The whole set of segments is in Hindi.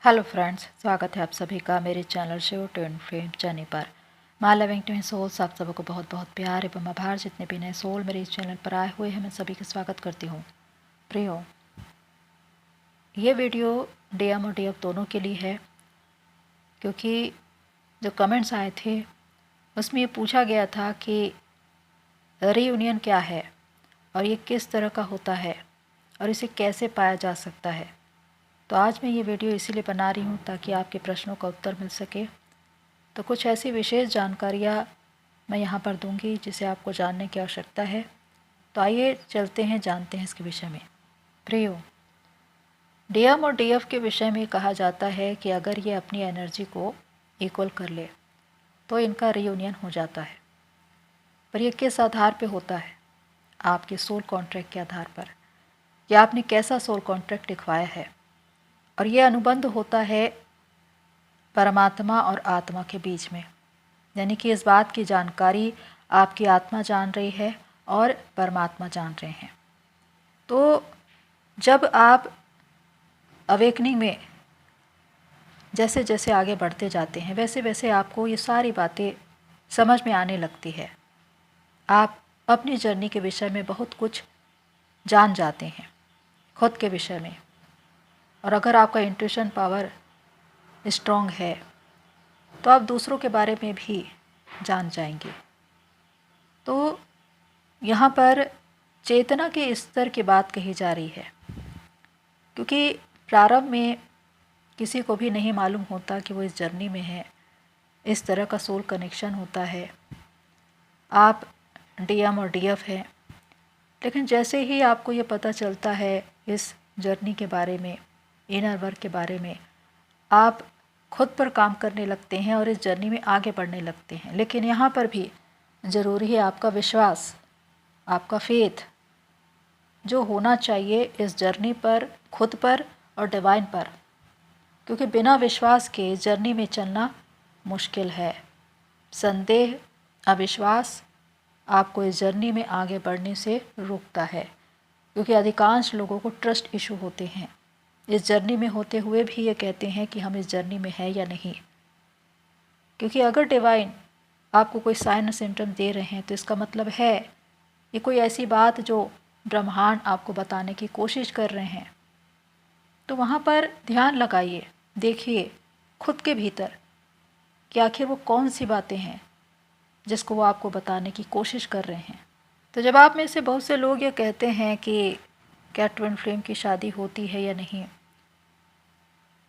हेलो फ्रेंड्स, स्वागत है आप सभी का मेरे channel show twin flame journey पर। माय लविंग ट्विन सोल्स, आप सबको बहुत बहुत प्यार एवं आभार। जितने भी नए सोल मेरे इस चैनल पर आए हुए हैं, मैं सभी का स्वागत करती हूँ। प्रियो, ये वीडियो डीएम और डीएफ दोनों के लिए है, क्योंकि जो कमेंट्स आए थे उसमें ये पूछा गया था कि रीयूनियन क्या है और ये किस तरह का होता है और इसे कैसे पाया जा सकता है। तो आज मैं ये वीडियो इसीलिए बना रही हूँ ताकि आपके प्रश्नों का उत्तर मिल सके। तो कुछ ऐसी विशेष जानकारियाँ मैं यहाँ पर दूंगी जिसे आपको जानने की आवश्यकता है। तो आइए चलते हैं, जानते हैं इसके विषय में। प्रियो, डीएम और डीएफ के विषय में कहा जाता है कि अगर ये अपनी एनर्जी को इक्वल कर ले तो इनका रीयूनियन हो जाता है। पर यह किस आधार पे होता है? आपके सोल कॉन्ट्रैक्ट के आधार पर, या आपने कैसा सोल कॉन्ट्रैक्ट लिखवाया है। और यह अनुबंध होता है परमात्मा और आत्मा के बीच में, यानी कि इस बात की जानकारी आपकी आत्मा जान रही है और परमात्मा जान रहे हैं। तो जब आप अवेकनिंग में जैसे जैसे आगे बढ़ते जाते हैं, वैसे वैसे आपको ये सारी बातें समझ में आने लगती है। आप अपनी जर्नी के विषय में बहुत कुछ जान जाते हैं, खुद के विषय में। और अगर आपका इंट्यूशन पावर स्ट्रॉन्ग है तो आप दूसरों के बारे में भी जान जाएंगे। तो यहाँ पर चेतना के स्तर की बात कही जा रही है, क्योंकि प्रारंभ में किसी को भी नहीं मालूम होता कि वो इस जर्नी में है। इस तरह का सोल कनेक्शन होता है। आप डीएम और डीएफ हैं, लेकिन जैसे ही आपको ये पता चलता है इस जर्नी के बारे में, इनर वर्क के बारे में, आप खुद पर काम करने लगते हैं और इस जर्नी में आगे बढ़ने लगते हैं। लेकिन यहाँ पर भी ज़रूरी है आपका विश्वास, आपका फेथ, जो होना चाहिए इस जर्नी पर, खुद पर और डिवाइन पर। क्योंकि बिना विश्वास के जर्नी में चलना मुश्किल है। संदेह, अविश्वास आपको इस जर्नी में आगे बढ़ने से रोकता है, क्योंकि अधिकांश लोगों को ट्रस्ट इशू होते हैं। इस जर्नी में होते हुए भी ये कहते हैं कि हम इस जर्नी में हैं या नहीं। क्योंकि अगर डिवाइन आपको कोई साइन सिम्टम दे रहे हैं तो इसका मतलब है ये कोई ऐसी बात जो ब्रह्मांड आपको बताने की कोशिश कर रहे हैं। तो वहाँ पर ध्यान लगाइए, देखिए खुद के भीतर कि आखिर वो कौन सी बातें हैं जिसको वो आपको बताने की कोशिश कर रहे हैं। तो जब आप में से बहुत से लोग ये कहते हैं कि क्या ट्विन फ्लेम की शादी होती है या नहीं,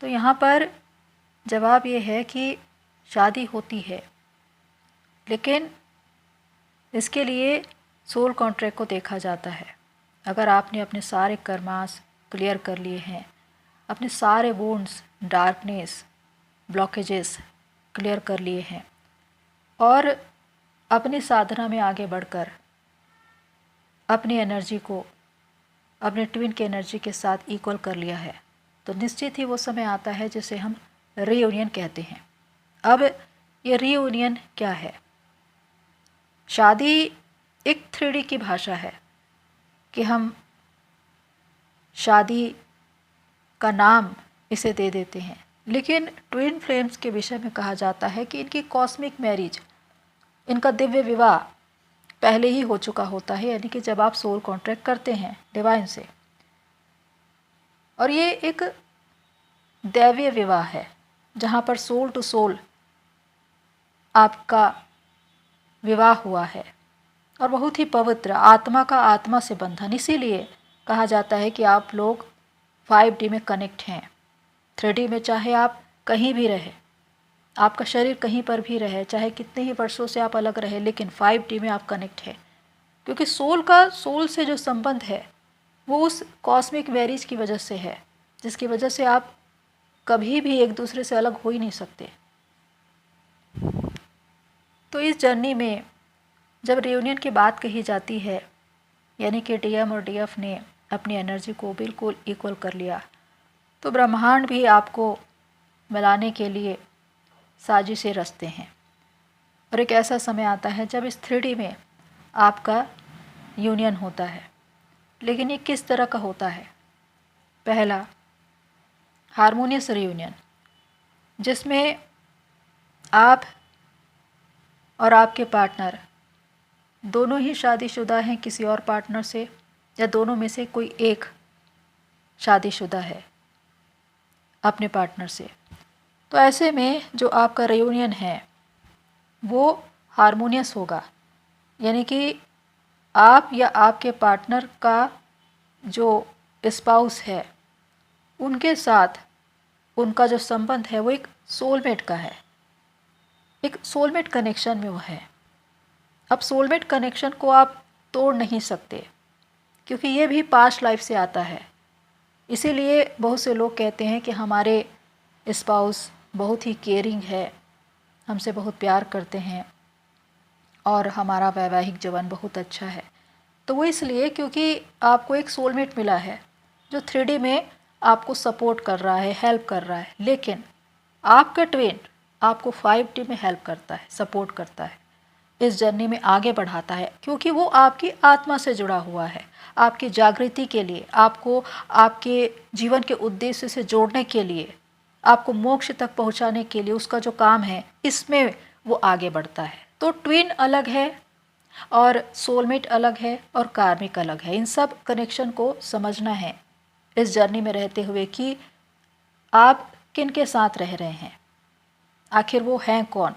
तो यहाँ पर जवाब ये है कि शादी होती है, लेकिन इसके लिए सोल कॉन्ट्रैक्ट को देखा जाता है। अगर आपने अपने सारे कर्मास क्लियर कर लिए हैं, अपने सारे वुंड्स, डार्कनेस, ब्लॉकेजेस क्लियर कर लिए हैं और अपनी साधना में आगे बढ़कर अपनी एनर्जी को अपने ट्विन की एनर्जी के साथ इक्वल कर लिया है, तो निश्चित ही वो समय आता है जिसे हम रीयूनियन कहते हैं। अब ये रीयूनियन क्या है? शादी एक 3D की भाषा है कि हम शादी का नाम इसे दे देते हैं, लेकिन ट्विन फ्लेम्स के विषय में कहा जाता है कि इनकी कॉस्मिक मैरिज, इनका दिव्य विवाह पहले ही हो चुका होता है, यानी कि जब आप सोल कॉन्ट्रैक्ट करते हैं डिवाइन से। और ये एक दैवीय विवाह है जहाँ पर सोल टू सोल आपका विवाह हुआ है और बहुत ही पवित्र, आत्मा का आत्मा से बंधन। इसीलिए कहा जाता है कि आप लोग 5D में कनेक्ट हैं। 3D में चाहे आप कहीं भी रहे, आपका शरीर कहीं पर भी रहे, चाहे कितने ही वर्षों से आप अलग रहे, लेकिन 5D में आप कनेक्ट है। क्योंकि सोल का सोल से जो संबंध है वो उस कॉस्मिक मैरिज की वजह से है, जिसकी वजह से आप कभी भी एक दूसरे से अलग हो ही नहीं सकते। तो इस जर्नी में जब रियूनियन की बात कही जाती है, यानी कि डीएम और डीएफ ने अपनी एनर्जी को बिल्कुल इक्वल कर लिया, तो ब्रह्मांड भी आपको मिलाने के लिए साजिशें रचते हैं। और एक ऐसा समय आता है जब इस 3D में आपका यूनियन होता है। लेकिन ये किस तरह का होता है? पहला, हारमोनियस रियूनियन, जिसमें आप और आपके पार्टनर दोनों ही शादीशुदा हैं किसी और पार्टनर से, या दोनों में से कोई एक शादीशुदा है अपने पार्टनर से। तो ऐसे में जो आपका रियूनियन है वो हारमोनियस होगा, यानी कि आप या आपके पार्टनर का जो स्पाउस है उनके साथ उनका जो संबंध है वो एक सोलमेट का है, एक सोलमेट कनेक्शन में वो है। अब सोलमेट कनेक्शन को आप तोड़ नहीं सकते, क्योंकि ये भी पास्ट लाइफ से आता है। इसीलिए बहुत से लोग कहते हैं कि हमारे स्पाउस बहुत ही केयरिंग है, हमसे बहुत प्यार करते हैं और हमारा वैवाहिक जीवन बहुत अच्छा है। तो वो इसलिए क्योंकि आपको एक सोलमेट मिला है जो 3D में आपको सपोर्ट कर रहा है, हेल्प कर रहा है। लेकिन आपका ट्विन आपको 5D में हेल्प करता है, सपोर्ट करता है, इस जर्नी में आगे बढ़ाता है, क्योंकि वो आपकी आत्मा से जुड़ा हुआ है। आपकी जागृति के लिए, आपको आपके जीवन के उद्देश्य से जोड़ने के लिए, आपको मोक्ष तक पहुंचाने के लिए उसका जो काम है इसमें वो आगे बढ़ता है। तो ट्विन अलग है और सोलमेट अलग है और कार्मिक अलग है। इन सब कनेक्शन को समझना है इस जर्नी में रहते हुए कि आप किन के साथ रह रहे हैं, आखिर वो हैं कौन।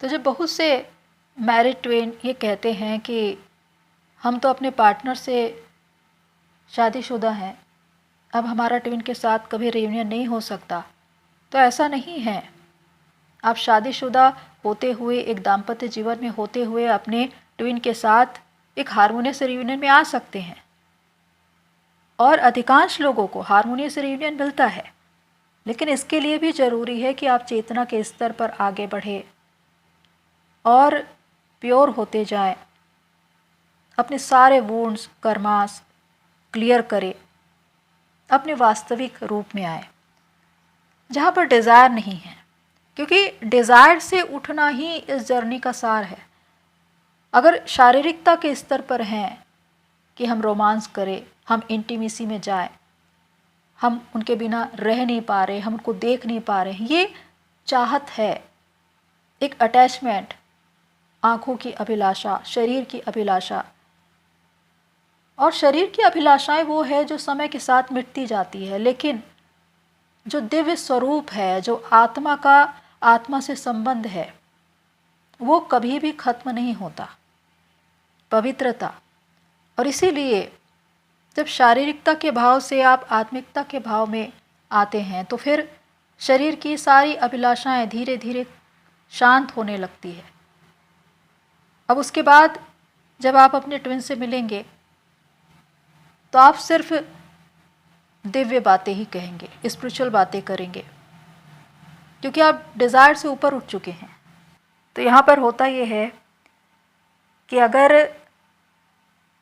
तो जब बहुत से मैरिड ट्विन ये कहते हैं कि हम तो अपने पार्टनर से शादीशुदा हैं, अब हमारा ट्विन के साथ कभी रियूनियन नहीं हो सकता, तो ऐसा नहीं है। आप शादीशुदा होते हुए, एक दाम्पत्य जीवन में होते हुए अपने ट्विन के साथ एक हारमोनियस रियूनियन में आ सकते हैं, और अधिकांश लोगों को हारमोनियस रियूनियन मिलता है। लेकिन इसके लिए भी ज़रूरी है कि आप चेतना के स्तर पर आगे बढ़े और प्योर होते जाएं, अपने सारे वुंड्स कर्मास क्लियर करें, अपने वास्तविक रूप में आए जहाँ पर डिज़ायर नहीं है। क्योंकि डिज़ायर से उठना ही इस जर्नी का सार है। अगर शारीरिकता के स्तर पर हैं कि हम रोमांस करें, हम इंटीमेसी में जाएं, हम उनके बिना रह नहीं पा रहे, हम उनको देख नहीं पा रहे, ये चाहत है, एक अटैचमेंट, आँखों की अभिलाषा, शरीर की अभिलाषा। और शरीर की अभिलाषाएं वो है जो समय के साथ मिटती जाती है, लेकिन जो दिव्य स्वरूप है, जो आत्मा का आत्मा से संबंध है, वो कभी भी खत्म नहीं होता, पवित्रता। और इसीलिए जब शारीरिकता के भाव से आप आत्मिकता के भाव में आते हैं तो फिर शरीर की सारी अभिलाषाएं धीरे धीरे शांत होने लगती है। अब उसके बाद जब आप अपने ट्विन से मिलेंगे तो आप सिर्फ दिव्य बातें ही कहेंगे, स्पिरिचुअल बातें करेंगे, क्योंकि आप डिज़ायर से ऊपर उठ चुके हैं। तो यहाँ पर होता ये है कि अगर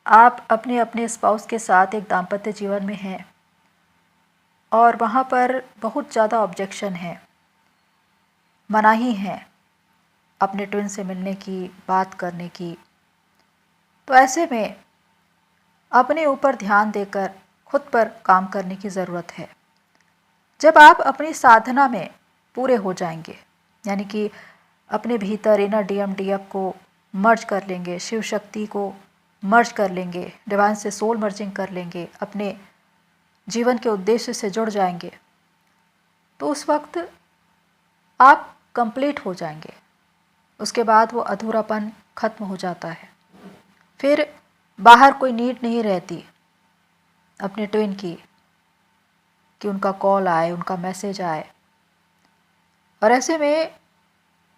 आप अपने अपने स्पाउस के साथ एक दाम्पत्य जीवन में हैं और वहाँ पर बहुत ज़्यादा ऑब्जेक्शन है, मनाही है अपने ट्विन से मिलने की, बात करने की, तो ऐसे में अपने ऊपर ध्यान देकर खुद पर काम करने की ज़रूरत है। जब आप अपनी साधना में पूरे हो जाएंगे, यानी कि अपने भीतर इनर DMDF को मर्ज कर लेंगे, शिव शक्ति को मर्ज कर लेंगे, डिवाइन से सोल मर्जिंग कर लेंगे, अपने जीवन के उद्देश्य से जुड़ जाएंगे, तो उस वक्त आप कंप्लीट हो जाएंगे। उसके बाद वो अधूरापन खत्म हो जाता है। फिर बाहर कोई नीड नहीं रहती अपने ट्विन की कि उनका कॉल आए, उनका मैसेज आए। और ऐसे में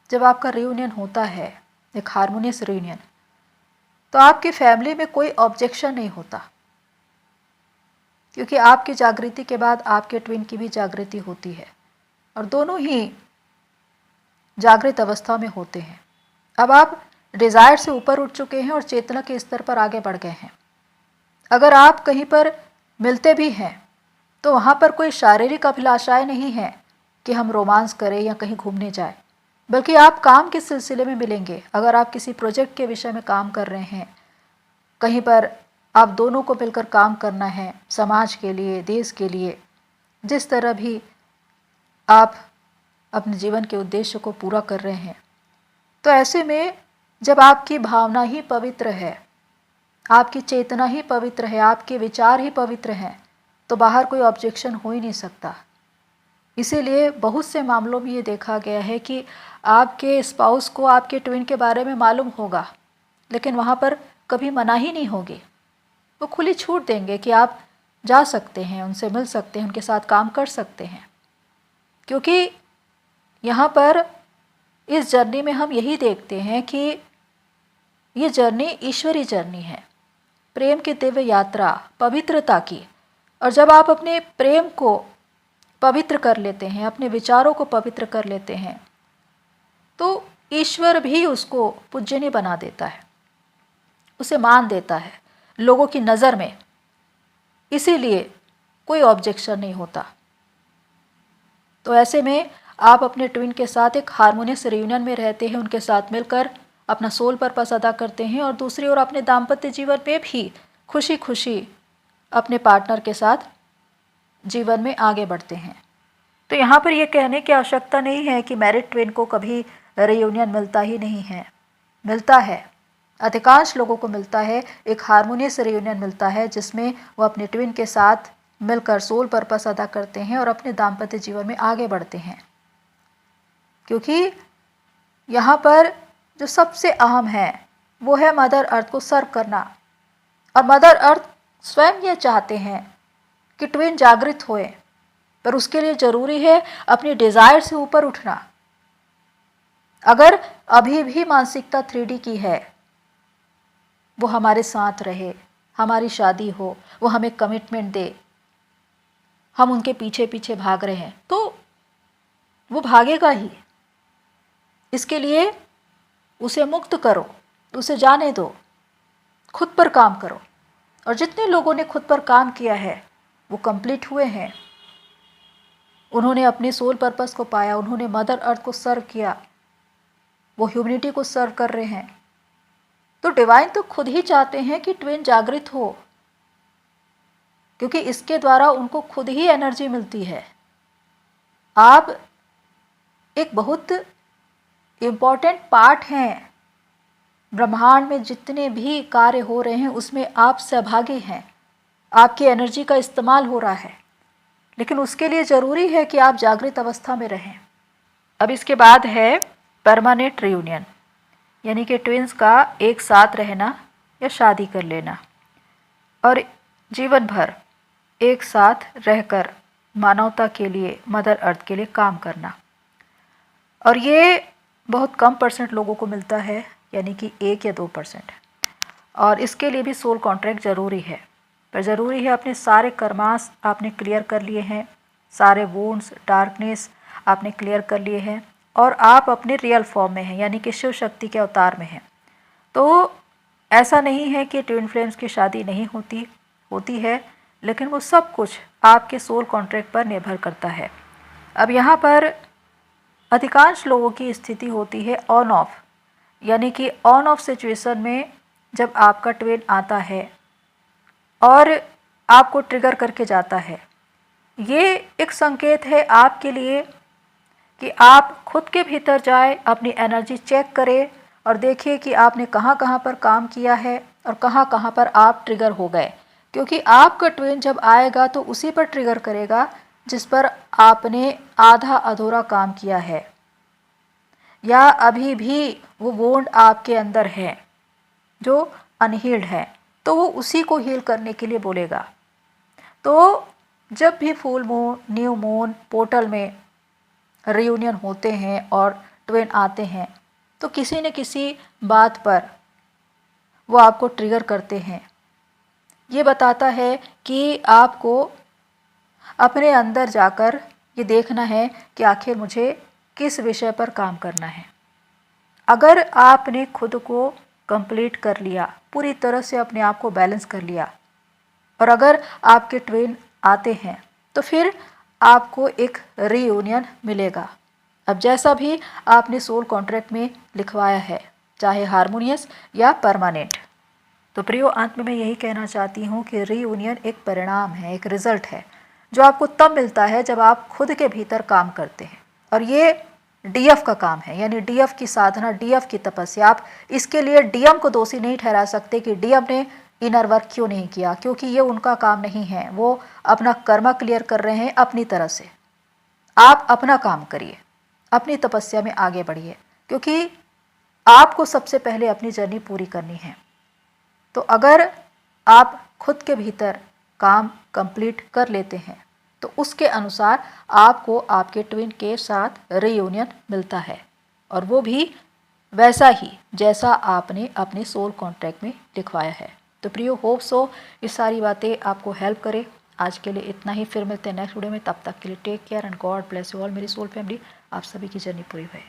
जब आपका रियूनियन होता है, एक हारमोनियस रियूनियन, तो आपकी फैमिली में कोई ऑब्जेक्शन नहीं होता, क्योंकि आपकी जागृति के बाद आपके ट्विन की भी जागृति होती है और दोनों ही जागृत अवस्था में होते हैं। अब आप डिज़ायर से ऊपर उठ चुके हैं और चेतना के स्तर पर आगे बढ़ गए हैं। अगर आप कहीं पर मिलते भी हैं तो वहाँ पर कोई शारीरिक अभिलाषाएं नहीं है कि हम रोमांस करें या कहीं घूमने जाएं, बल्कि आप काम के सिलसिले में मिलेंगे। अगर आप किसी प्रोजेक्ट के विषय में काम कर रहे हैं, कहीं पर आप दोनों को मिलकर काम करना है, समाज के लिए, देश के लिए, जिस तरह भी आप अपने जीवन के उद्देश्य को पूरा कर रहे हैं। तो ऐसे में जब आपकी भावना ही पवित्र है, आपकी चेतना ही पवित्र है, आपके विचार ही पवित्र हैं, तो बाहर कोई ऑब्जेक्शन हो ही नहीं सकता। इसीलिए बहुत से मामलों में ये देखा गया है कि आपके स्पाउस को आपके ट्विन के बारे में मालूम होगा, लेकिन वहाँ पर कभी मनाही नहीं होगी। वो खुली छूट देंगे कि आप जा सकते हैं, उनसे मिल सकते हैं, उनके साथ काम कर सकते हैं। क्योंकि यहाँ पर इस जर्नी में हम यही देखते हैं कि ये जर्नी ईश्वरी जर्नी है, प्रेम की दिव्य यात्रा, पवित्रता की। और जब आप अपने प्रेम को पवित्र कर लेते हैं, अपने विचारों को पवित्र कर लेते हैं, तो ईश्वर भी उसको पूज्यनीय बना देता है, उसे मान देता है लोगों की नज़र में। इसीलिए कोई ऑब्जेक्शन नहीं होता। तो ऐसे में आप अपने ट्विन के साथ एक हार्मोनियस रियूनियन में रहते हैं, उनके साथ मिलकर अपना सोल पर्पस अदा करते हैं, और दूसरी ओर अपने दाम्पत्य जीवन में भी खुशी खुशी अपने पार्टनर के साथ जीवन में आगे बढ़ते हैं। तो यहाँ पर यह कहने की आवश्यकता नहीं है कि मैरिड ट्विन को कभी रियूनियन मिलता ही नहीं है। मिलता है, अधिकांश लोगों को मिलता है। एक हार्मोनियस रियूनियन मिलता है जिसमें वो अपने ट्विन के साथ मिलकर सोल पर्पस अदा करते हैं और अपने दाम्पत्य जीवन में आगे बढ़ते हैं। क्योंकि यहाँ पर जो सबसे अहम है वो है मदर अर्थ को सर्व करना। और मदर अर्थ स्वयं ये चाहते हैं कि ट्विन जागृत होए, पर उसके लिए ज़रूरी है अपनी डिज़ायर से ऊपर उठना। अगर अभी भी मानसिकता 3D की है, वो हमारे साथ रहे, हमारी शादी हो, वो हमें कमिटमेंट दे, हम उनके पीछे पीछे भाग रहे हैं, तो वो भागेगा ही। इसके लिए उसे मुक्त करो, उसे जाने दो, खुद पर काम करो। और जितने लोगों ने खुद पर काम किया है वो कंप्लीट हुए हैं। उन्होंने अपने सोल पर्पस को पाया, उन्होंने मदर अर्थ को सर्व किया, वो ह्यूमैनिटी को सर्व कर रहे हैं। तो डिवाइन तो खुद ही चाहते हैं कि ट्विन जागृत हो, क्योंकि इसके द्वारा उनको खुद ही एनर्जी मिलती है। आप एक बहुत इम्पॉर्टेंट पार्ट हैं। ब्रह्मांड में जितने भी कार्य हो रहे हैं उसमें आप सहभागी हैं, आपकी एनर्जी का इस्तेमाल हो रहा है, लेकिन उसके लिए ज़रूरी है कि आप जागृत अवस्था में रहें। अब इसके बाद है परमानेंट रियूनियन, यानी कि ट्विन्स का एक साथ रहना या शादी कर लेना और जीवन भर एक साथ रहकर मानवता के लिए, मदर अर्थ के लिए काम करना। और ये बहुत कम % लोगों को मिलता है, यानी कि 1 या 2%। और इसके लिए भी सोल कॉन्ट्रैक्ट ज़रूरी है। पर ज़रूरी है अपने सारे कर्मास आपने क्लियर कर लिए हैं, सारे वुंड्स, डार्कनेस आपने क्लियर कर लिए हैं, और आप अपने रियल फॉर्म में हैं, यानी कि शिव शक्ति के अवतार में हैं। तो ऐसा नहीं है कि ट्विन फ्लेम्स की शादी नहीं होती है, लेकिन वो सब कुछ आपके सोल कॉन्ट्रैक्ट पर निर्भर करता है। अब यहाँ पर अधिकांश लोगों की स्थिति होती है ऑन ऑफ, यानी कि ऑन ऑफ सिचुएशन में जब आपका ट्विन आता है और आपको ट्रिगर करके जाता है। ये एक संकेत है आपके लिए कि आप खुद के भीतर जाए, अपनी एनर्जी चेक करें और देखिए कि आपने कहाँ कहाँ पर काम किया है और कहाँ कहाँ पर आप ट्रिगर हो गए। क्योंकि आपका ट्विन जब आएगा तो उसी पर ट्रिगर करेगा जिस पर आपने आधा अधूरा काम किया है, या अभी भी वो वोंड आपके अंदर है जो अनहील्ड है, तो वो उसी को हील करने के लिए बोलेगा। तो जब भी full moon, new moon, portal में रियूनियन होते हैं और ट्विन आते हैं, तो किसी न किसी बात पर वो आपको ट्रिगर करते हैं। ये बताता है कि आपको अपने अंदर जाकर ये देखना है कि आखिर मुझे किस विषय पर काम करना है। अगर आपने खुद को कंप्लीट कर लिया, पूरी तरह से अपने आप को बैलेंस कर लिया, और अगर आपके ट्विन आते हैं तो फिर आपको एक रीयूनियन मिलेगा। अब जैसा भी आपने सोल कॉन्ट्रैक्ट में लिखवाया है, चाहे हार्मोनियस या परमानेंट। तो प्रियो, अंत में मैं यही कहना चाहती हूँ कि रीयूनियन एक परिणाम है, एक रिजल्ट है जो आपको तब मिलता है जब आप खुद के भीतर काम करते हैं। और ये डीएफ का काम है, यानी डीएफ की साधना, डीएफ की तपस्या। आप इसके लिए डीएम को दोषी नहीं ठहरा सकते कि डीएम ने इनर वर्क क्यों नहीं किया, क्योंकि ये उनका काम नहीं है। वो अपना कर्मा क्लियर कर रहे हैं अपनी तरह से। आप अपना काम करिए, अपनी तपस्या में आगे बढ़िए, क्योंकि आपको सबसे पहले अपनी जर्नी पूरी करनी है। तो अगर आप खुद के भीतर काम कंप्लीट कर लेते हैं तो उसके अनुसार आपको आपके ट्विन के साथ रीयूनियन मिलता है, और वो भी वैसा ही जैसा आपने अपने सोल कॉन्ट्रैक्ट में लिखवाया है। तो प्रियो, होप सो ये सारी बातें आपको हेल्प करें। आज के लिए इतना ही, फिर मिलते हैं नेक्स्ट वीडियो में। तब तक के लिए take care and God bless you all मेरी सोल फैमिली। आप सभी की जर्नी पूरी हुई।